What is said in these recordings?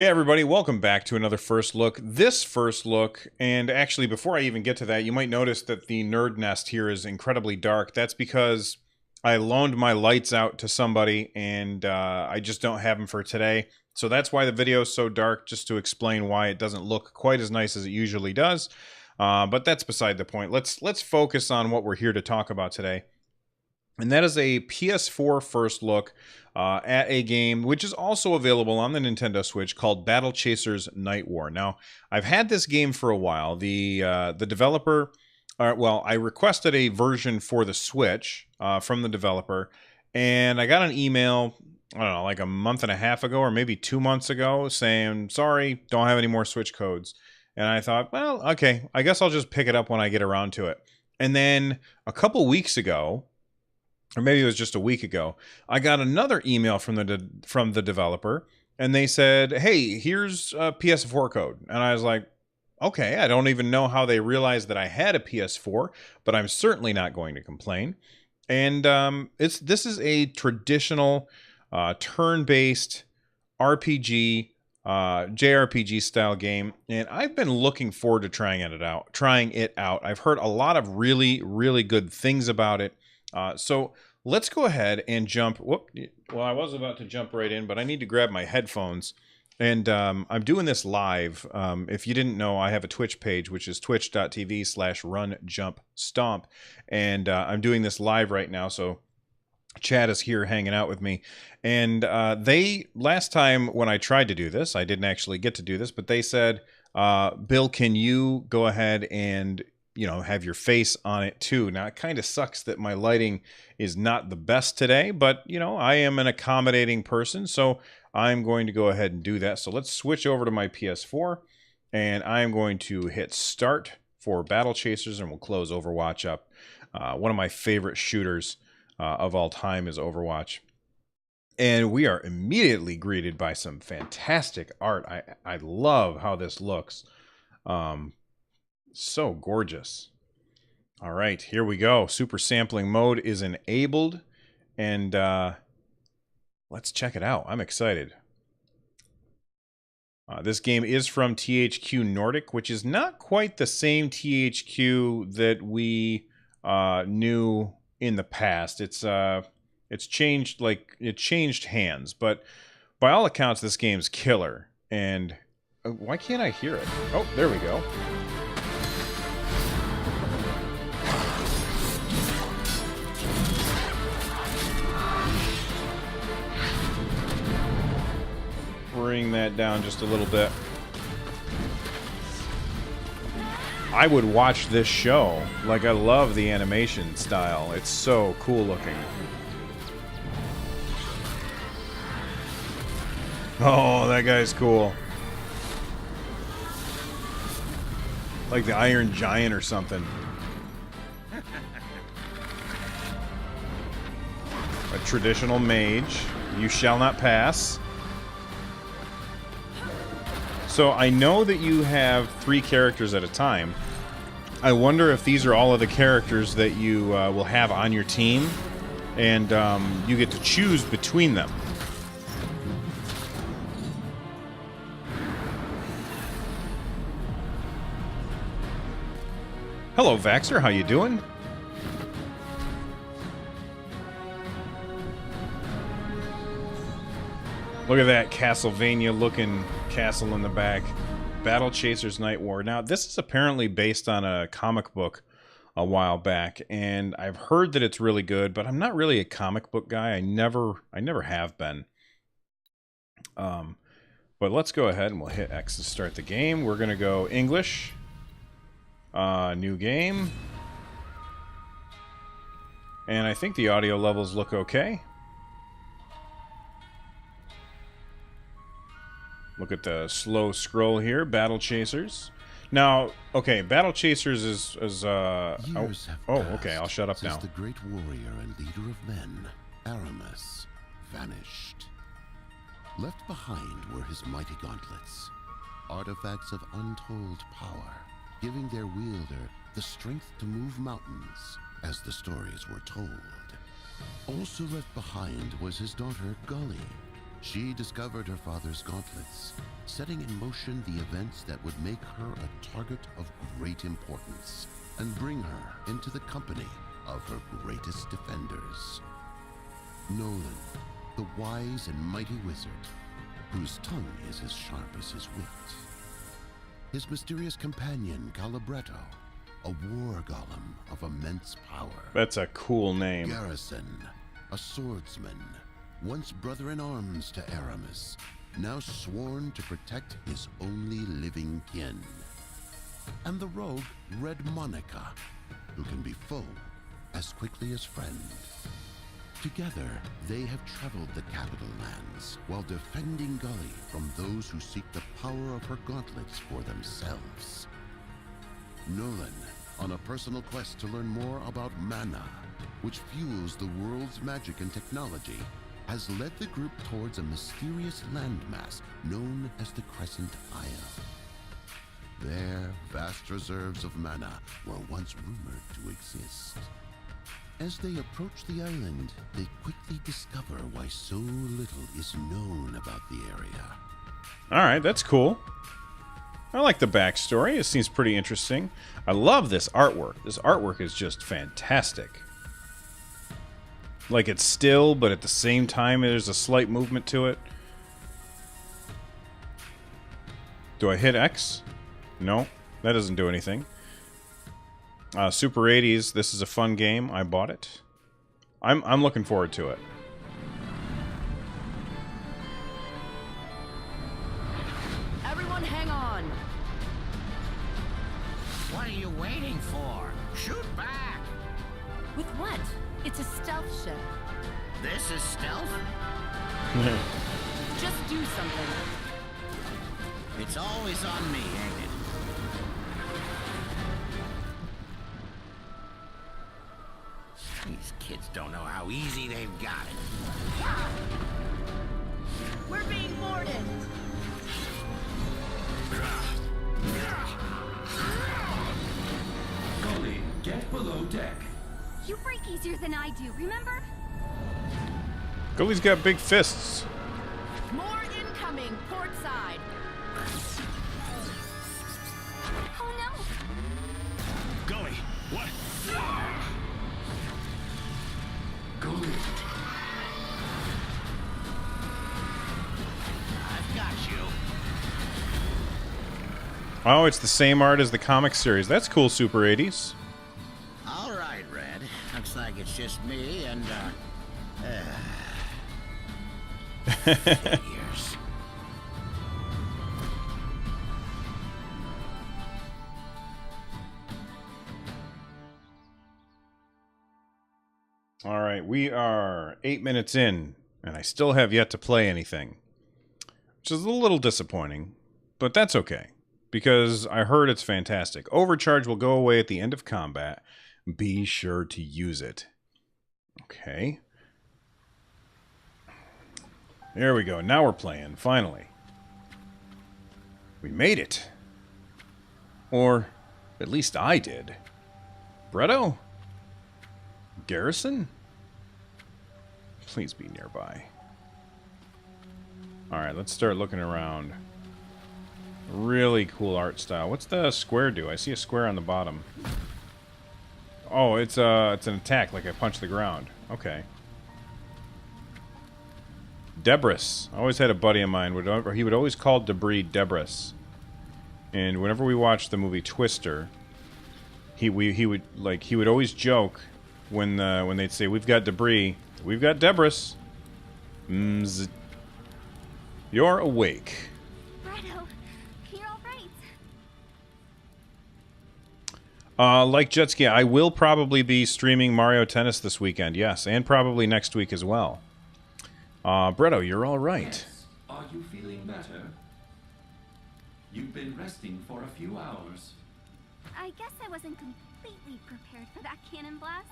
Hey everybody, welcome back to another First Look. This First Look, and actually before I even get to that, you might notice that the nerd nest here is incredibly dark. That's because I loaned my lights out to somebody and I just don't have them for today. So that's why the video is so dark, just to explain why it doesn't look quite as nice as it usually does. But that's beside the point. Let's focus on what we're here to talk about today. And that is a PS4 first look at a game which is also available on the Nintendo Switch called Battle Chasers Nightwar. Now, I've had this game for a while. The developer, well, I requested a version for the Switch from the developer, and I got an email, I don't know, like a month and a half ago or maybe 2 months ago saying, sorry, don't have any more Switch codes. And I thought, well, okay, I guess I'll just pick it up when I get around to it. And then a couple weeks ago, or maybe it was just a week ago, I got another email from the developer, and they said, "Hey, here's a PS4 code." And I was like, "Okay, I don't even know how they realized that I had a PS4, but I'm certainly not going to complain." And this is a traditional turn-based RPG, JRPG style game, and I've been looking forward to trying it out. I've heard a lot of really, really good things about it. So let's go ahead and jump. Whoop. Well, I was about to jump right in, but I need to grab my headphones. And I'm doing this live. If you didn't know, I have a Twitch page, which is twitch.tv/runjumpstomp. And I'm doing this live right now. So Chad is here hanging out with me. And last time when I tried to do this, I didn't actually get to do this, but they said, Bill, can you go ahead and have your face on it too? Now, it kind of sucks that my lighting is not the best today, but I am an accommodating person, so I'm going to go ahead and do that. So let's switch over to my PS4, and I'm going to hit start for Battle Chasers, and we'll close Overwatch up. One of my favorite shooters of all time is Overwatch. And we are immediately greeted by some fantastic art. I love how this looks. So gorgeous. All right, here we go. Super sampling mode is enabled, and let's check it out. I'm excited. This game is from THQ Nordic, which is not quite the same THQ that we knew in the past. It's changed, like it changed hands, but by all accounts, this game's killer. And why can't I hear it? Oh, there we go. Bring that down just a little bit. I would watch this show. Like, I love the animation style. It's so cool looking. Oh, that guy's cool. Like the Iron Giant or something. A traditional mage. You shall not pass. So I know that you have 3 characters at a time. I wonder if these are all of the characters that you will have on your team, and you get to choose between them. Hello, Vaxxer. How you doing? Look at that Castlevania-looking castle in the back. Battle Chasers Nightwar. Now, this is apparently based on a comic book a while back, and I've heard that it's really good, but I'm not really a comic book guy. I never have been. But let's go ahead and we'll hit X to start the game. We're gonna go English. New game. And I think the audio levels look okay. Look at the slow scroll here. Battle Chasers. Now, okay, Battle Chasers is okay, I'll shut up now. The great warrior and leader of men, Aramis, vanished. Left behind were his mighty gauntlets, artifacts of untold power, giving their wielder the strength to move mountains, as the stories were told. Also left behind was his daughter, Gully. She discovered her father's gauntlets, setting in motion the events that would make her a target of great importance and bring her into the company of her greatest defenders. Nolan, the wise and mighty wizard, whose tongue is as sharp as his wit. His mysterious companion, Calibretto, a war golem of immense power. That's a cool name. Garrison, a swordsman, once brother-in-arms to Aramis, now sworn to protect his only living kin. And the rogue, Red Monica, who can be foe as quickly as friend. Together, they have traveled the capital lands while defending Gully from those who seek the power of her gauntlets for themselves. Nolan, on a personal quest to learn more about mana, which fuels the world's magic and technology, has led the group towards a mysterious landmass known as the Crescent Isle. There, vast reserves of mana were once rumored to exist. As they approach the island, they quickly discover why so little is known about the area. Alright, that's cool. I like the backstory. It seems pretty interesting. I love this artwork. This artwork is just fantastic. Like, it's still, but at the same time there's a slight movement to it. Do I hit X? No, that doesn't do anything. Super 80s, this is a fun game. I bought it. I'm looking forward to it. Everyone hang on. What are you waiting for? Shoot back! With what? It's a stealth ship. This is stealth? Just do something. It's always on me, ain't it? These kids don't know how easy they've got it. We're being boarded. Gully, get below deck. You break easier than I do, remember? Gully's got big fists. More incoming, port side. Oh no! Gully, what? Gully. I've got you. Oh, it's the same art as the comic series. That's cool, Super 80s. All right, Red. Looks like it's just me and, figures. All right, we are 8 minutes in, and I still have yet to play anything, which is a little disappointing, but that's okay, because I heard it's fantastic. Overcharge will go away at the end of combat. Be sure to use it. Okay. There we go. Now we're playing, finally. We made it. Or, at least I did. Bretto? Garrison? Please be nearby. Alright, let's start looking around. Really cool art style. What's the square do? I see a square on the bottom. Oh, it's an attack, like I punch the ground. Okay. Debris. I always had a buddy of mine, he would always call debris Debris. And whenever we watched the movie Twister, he would always joke when they'd say, "We've got debris, we've got Debris." You're awake. Bretto, you're all right. Like Jetski, I will probably be streaming Mario Tennis this weekend, yes, and probably next week as well. Bretto, you're all right. Yes. Are you feeling better? You've been resting for a few hours. I guess I wasn't completely prepared for that cannon blast.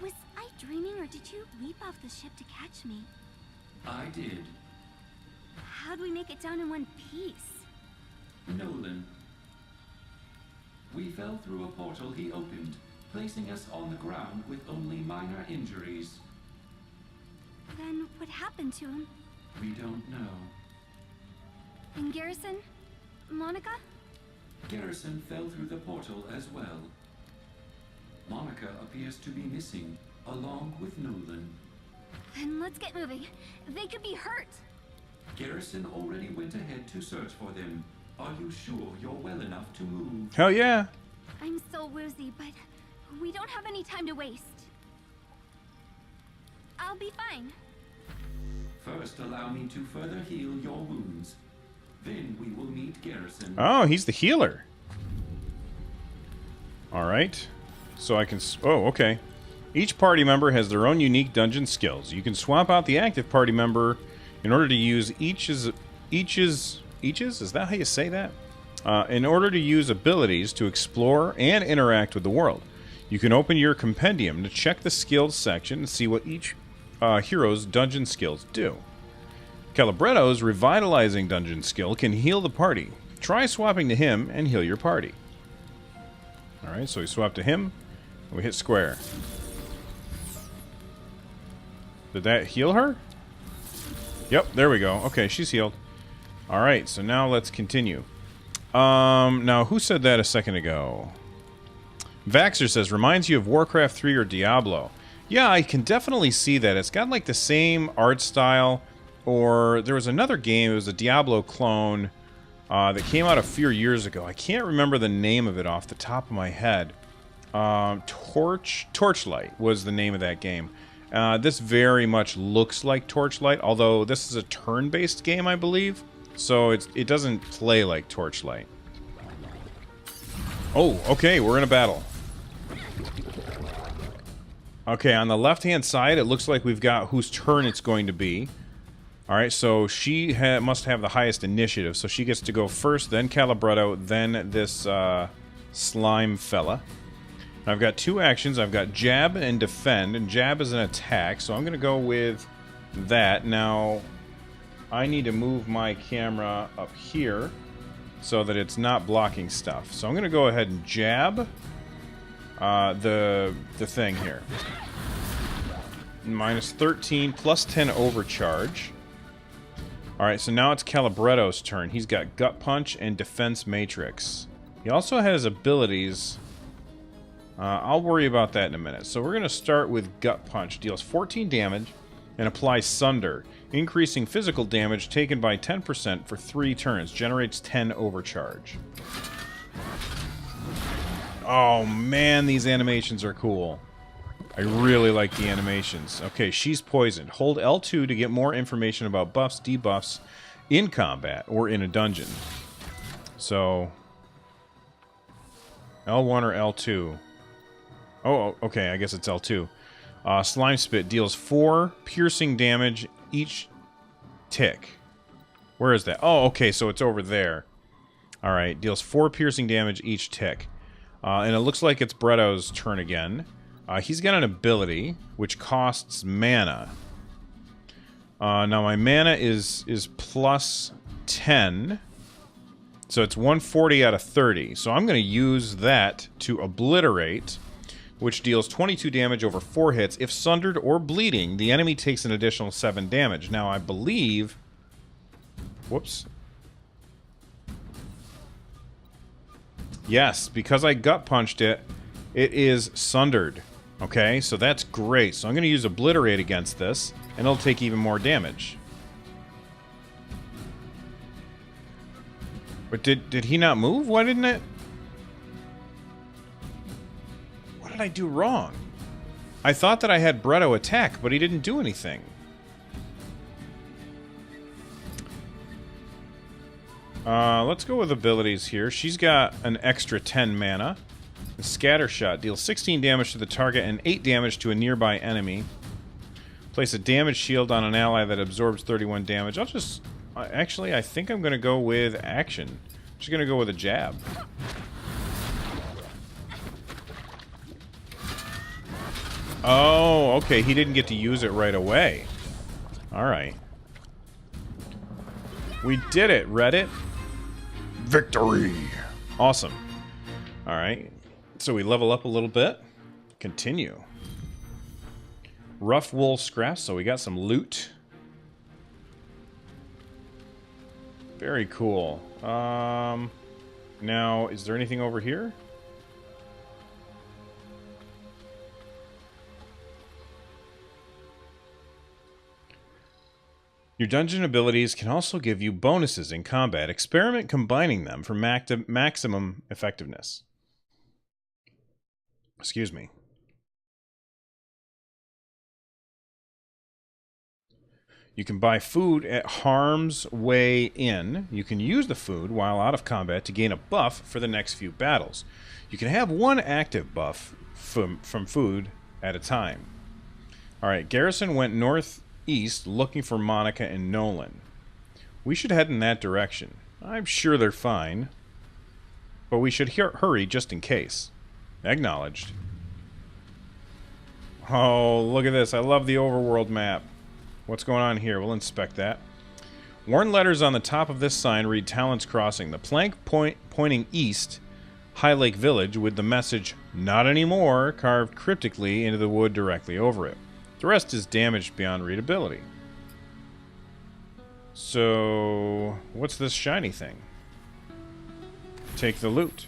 Was I dreaming, or did you leap off the ship to catch me? I did. How'd we make it down in one piece? Nolan. We fell through a portal he opened, placing us on the ground with only minor injuries. Then what happened to him? We don't know. And Garrison? Monica? Garrison fell through the portal as well. Monica appears to be missing, along with Nolan. Then let's get moving. They could be hurt. Garrison already went ahead to search for them. Are you sure you're well enough to move? Hell yeah. I'm so woozy, but we don't have any time to waste. I'll be fine. First, allow me to further heal your wounds. Then we will meet Garrison. Oh, he's the healer. Alright. So I can... Oh, okay. Each party member has their own unique dungeon skills. You can swap out the active party member in order to use each's... Is that how you say that? In order to use abilities to explore and interact with the world. You can open your compendium to check the skills section and see what each hero's dungeon skills do. Calibretto's revitalizing dungeon skill can heal the party. Try swapping to him and heal your party. Alright, so we swap to him, and we hit square. Did that heal her? Yep, there we go. Okay, she's healed. Alright, so now let's continue. Now, who said that a second ago? Vaxxer says, reminds you of Warcraft 3 or Diablo. Yeah, I can definitely see that. It's got like the same art style, or there was another game, it was a Diablo clone that came out a few years ago. I can't remember the name of it off the top of my head. Torchlight was the name of that game. This very much looks like Torchlight, although this is a turn-based game, I believe. So it doesn't play like Torchlight. Oh, okay, we're in a battle. Okay, on the left-hand side, it looks like we've got whose turn it's going to be. Alright, so she must have the highest initiative, so she gets to go first, then Calibretto, then this slime fella. I've got two actions. I've got jab and defend, and jab is an attack, so I'm going to go with that. Now, I need to move my camera up here so that it's not blocking stuff. So I'm going to go ahead and jab the thing here. Minus 13, plus 10 overcharge. Alright, so now it's Calibretto's turn. He's got Gut Punch and Defense Matrix. He also has abilities. I'll worry about that in a minute. So we're going to start with Gut Punch. Deals 14 damage and applies Sunder. Increasing physical damage taken by 10% for 3 turns. Generates 10 overcharge. Oh man, these animations are cool. I really like the animations. Okay, she's poisoned. Hold L2 to get more information about buffs, debuffs in combat or in a dungeon. So, L1 or L2. Oh, okay, I guess it's L2. Slime Spit deals 4 piercing damage each tick. Where is that? Oh, okay, so it's over there. Alright, deals 4 piercing damage each tick. And it looks like it's Bretto's turn again. He's got an ability, which costs mana. Now, my mana is plus 10. So it's 140 out of 30. So I'm going to use that to obliterate, which deals 22 damage over 4 hits. If sundered or bleeding, the enemy takes an additional 7 damage. Now, I believe... Whoops. Yes, because I gut punched it, it is sundered. Okay, so that's great. So I'm going to use Obliterate against this, and it'll take even more damage. But did he not move? Why didn't it... What did I do wrong? I thought that I had Bretto attack, but he didn't do anything. Let's go with abilities here. She's got an extra 10 mana. The Scatter Shot deals 16 damage to the target and 8 damage to a nearby enemy. Place a damage shield on an ally that absorbs 31 damage. I'll just... actually, I think I'm going to go with action. I'm just going to go with a jab. Oh, okay. He didn't get to use it right away. Alright. We did it, Reddit. Victory! Awesome. Alright. So we level up a little bit. Continue. Rough wool scraps, so we got some loot. Very cool. Now, is there anything over here? Your dungeon abilities can also give you bonuses in combat. Experiment combining them for maximum effectiveness. Excuse me. You can buy food at Harm's Way Inn. You can use the food while out of combat to gain a buff for the next few battles. You can have one active buff from food at a time. Alright, Garrison went northeast looking for Monica and Nolan. We should head in that direction. I'm sure they're fine, but we should hurry just in case. Acknowledged. Oh, look at this. I love the overworld map. What's going on here? We'll inspect that. Worn letters on the top of this sign read Talon's Crossing. The plank pointing east, High Lake Village, with the message, "Not anymore," carved cryptically into the wood directly over it. The rest is damaged beyond readability. So, what's this shiny thing? Take the loot.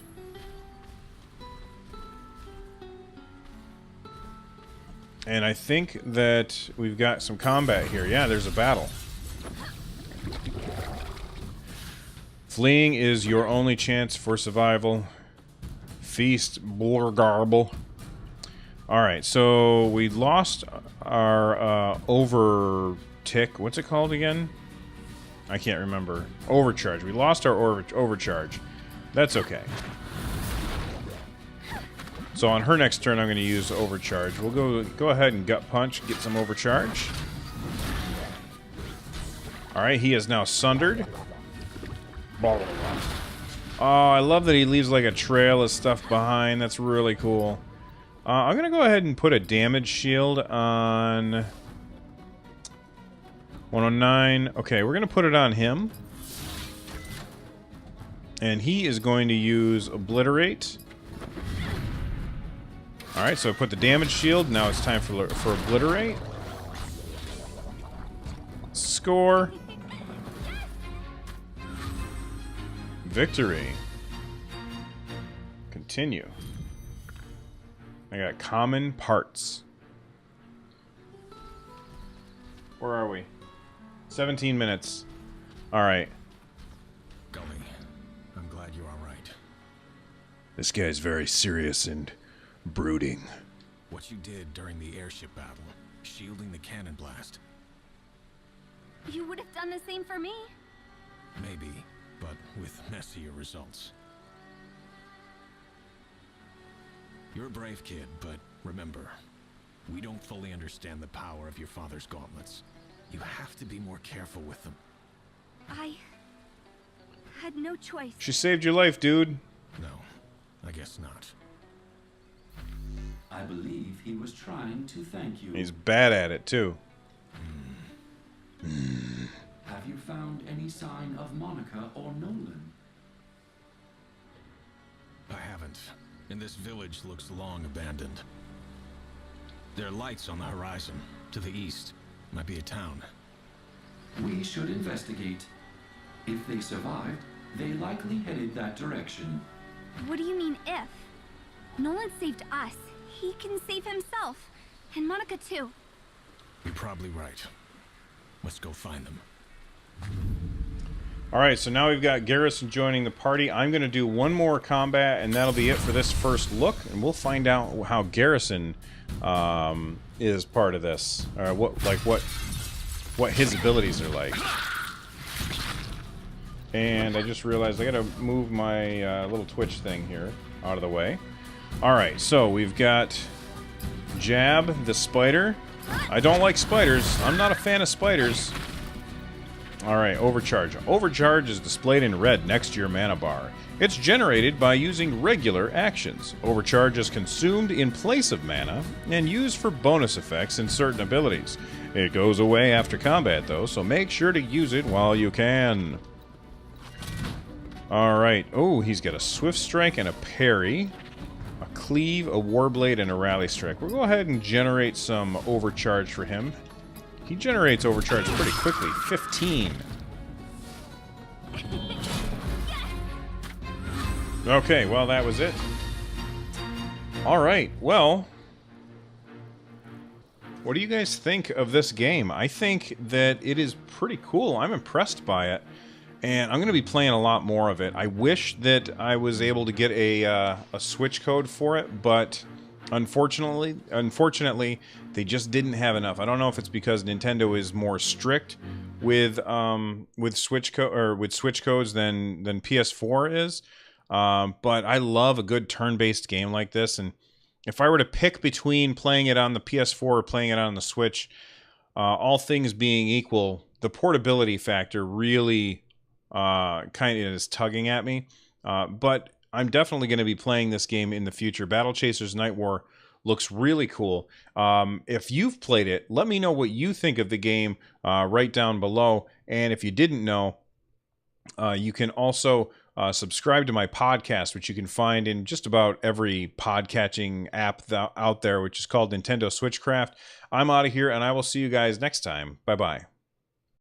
And I think that we've got some combat here. Yeah, there's a battle. Fleeing is your only chance for survival. Feast, Blurgarble. Alright, so we lost our overtick. What's it called again? I can't remember. Overcharge. We lost our overcharge. That's okay. So on her next turn, I'm going to use overcharge. We'll go ahead and gut punch, get some overcharge. All right, he is now sundered. Oh, I love that he leaves like a trail of stuff behind. That's really cool. I'm going to go ahead and put a damage shield on 109. Okay, we're going to put it on him. And he is going to use Obliterate. Alright, so I put the damage shield. Now it's time for Obliterate. Score. Victory. Continue. I got common parts. Where are we? 17 minutes. Alright. Gully, I'm glad you're alright. This guy's very serious and brooding. What you did during the airship battle, shielding the cannon blast. You would have done the same for me. Maybe, but with messier results. You're a brave kid, but remember, we don't fully understand the power of your father's gauntlets. You have to be more careful with them. I had no choice. She saved your life, dude. No, I guess not. I believe he was trying to thank you. He's bad at it, too. Have you found any sign of Monica or Nolan? I haven't. And this village looks long abandoned. There are lights on the horizon. To the east. Might be a town. We should investigate. If they survived, they likely headed that direction. What do you mean, if? Nolan saved us. He can save himself. And Monica, too. You're probably right. Let's go find them. Alright, so now we've got Garrison joining the party. I'm going to do one more combat, and that'll be it for this first look. And we'll find out how Garrison is part of this. Or what his abilities are like. And I just realized I gotta move my little Twitch thing here out of the way. Alright, so we've got Jab, the spider. I don't like spiders. I'm not a fan of spiders. Alright, Overcharge. Overcharge is displayed in red next to your mana bar. It's generated by using regular actions. Overcharge is consumed in place of mana and used for bonus effects in certain abilities. It goes away after combat, though, so make sure to use it while you can. Alright. Oh, he's got a Swift Strike and a Parry. A Cleave, a Warblade, and a Rally Strike. We'll go ahead and generate some Overcharge for him. He generates Overcharge pretty quickly. 15. Okay, well, that was it. All right, well, what do you guys think of this game? I think that it is pretty cool. I'm impressed by it, and I'm going to be playing a lot more of it. I wish that I was able to get a Switch code for it, but unfortunately, they just didn't have enough. I don't know if it's because Nintendo is more strict with Switch codes than PS4 is. But I love a good turn-based game like this, and if I were to pick between playing it on the PS4 or playing it on the Switch, all things being equal, the portability factor really kind of is tugging at me. But I'm definitely going to be playing this game in the future. Battle Chasers Nightwar looks really cool. If you've played it, let me know what you think of the game right down below. And if you didn't know, you can also subscribe to my podcast, which you can find in just about every podcatching app out there, which is called Nintendo Switchcraft. I'm out of here, and I will see you guys next time. Bye-bye.